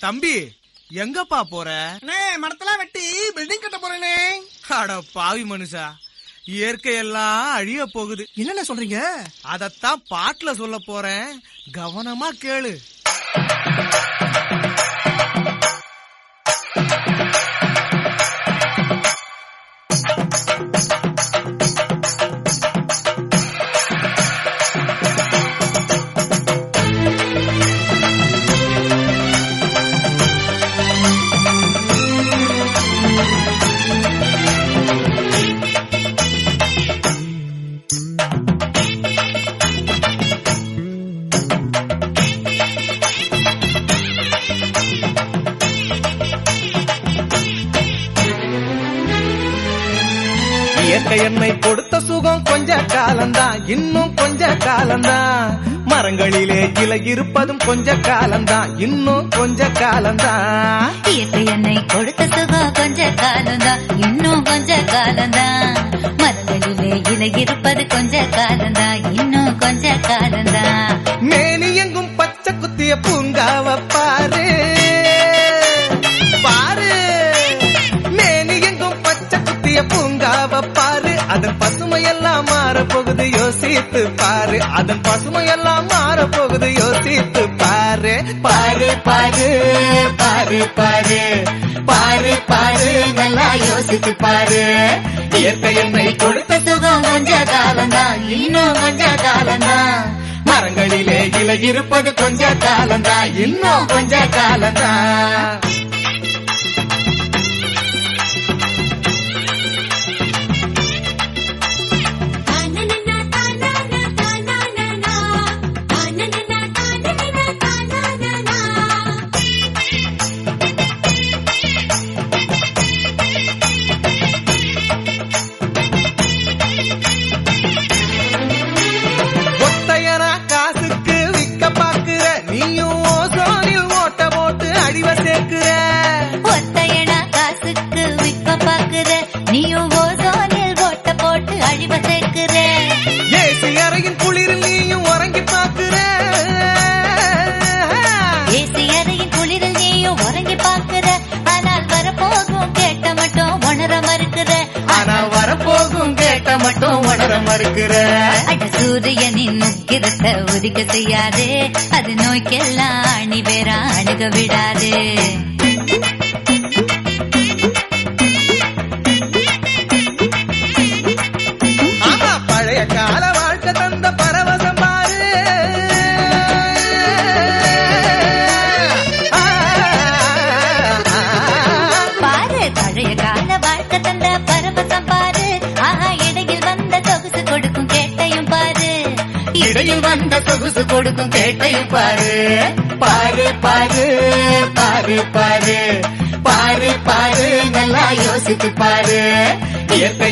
தம்பி எங்கப்பா போற? மரத்தெல்லாம் வெட்டி பில்டிங் கட்ட போறேனே. அட பாவி மனுஷா, இயற்கையெல்லாம் அழிய போகுது. என்னென்ன சொல்றீங்க? அதத்தான் பாட்டுல சொல்ல போறேன், கவனமா கேளு. இயற்கை என்னை கொடுத்த சுகம் கொஞ்ச காலம்தான், இன்னும் கொஞ்ச காலம்தான். மரங்களிலே இலை இருப்பதும் கொஞ்ச காலம்தான், இன்னும் கொஞ்ச காலம்தான். இயற்கை என்னை கொடுத்த சுகம் கொஞ்ச காலம்தான், இன்னும் கொஞ்ச காலம்தான். மரங்களிலே இலை இருப்பது கொஞ்ச காலம்தான், இன்னும் கொஞ்ச காலம்தான். மேனி எங்கும் பச்சை குத்திய பூங்காவ பாரு பாரு, மேனி எங்கும் பச்சை குத்திய பூங்காவ பாரு. அதன் பசுமையெல்லாம் மாறப்போகுது, யோசித்து பாரு. அதன் பசுமையெல்லாம் மாறப்போகுது, யோசித்து பாரு. பாரு பாரு பாரு பாரு பாரு பாரு, நல்லா யோசித்து பாரு. இயற்கை என்னை கொடுத்த சுகம் கொஞ்ச காலம்தான், இன்னும் கொஞ்ச காலம்தான். மரங்களிலே இலை இருப்பது கொஞ்ச காலம்தான், இன்னும் கொஞ்ச காலம்தான். காசுக்கு விக்க பாக்குற நீயும் ஓசோனில் ஓட்ட போட்டு அழிவ சேர்க்கிற. ஒத்தையடா காசுக்கு விக்க பாக்குற, நீயும் ஓசோனில் ஓட்ட போட்டு அழிவ சேர்க்கிற. ஏசி அறையின் குளிரில் நீயும் உறங்கி பாக்குற. ஏசி அறையின் குளிரில் நீயும் உறங்கி பாக்குற. ஆனால் வரப்போகும் கேட்ட மட்டும் உணர மறுக்கிற. ஆனால் வரப்போகும் கேட்ட மட்டும் உணர மறுக்கிற. அட சூரியனின் முக்கிரத்தை உதிக்க செய்யாதே, அது நோய்க்கெல்லாம் அணி வேற அணுக விடாதே. ஆமா, பழைய கால வாழ்க்கை தந்த பரவசம் பாரு. பாரு பழைய கால வாழ்க்கை தந்த பரவசம் பாரு. ஆஹா, இடையில் வந்த சொகுசு கொடுக்கும் கேட்டையும் பாரு. இடையில் வந்த சொகுசு கொடுக்கும் கேட்டையும் பாரு. பாரு பாரு பாரு பாரு பாரு பாரு, நல்லா யோசித்து பாரு. இயற்கை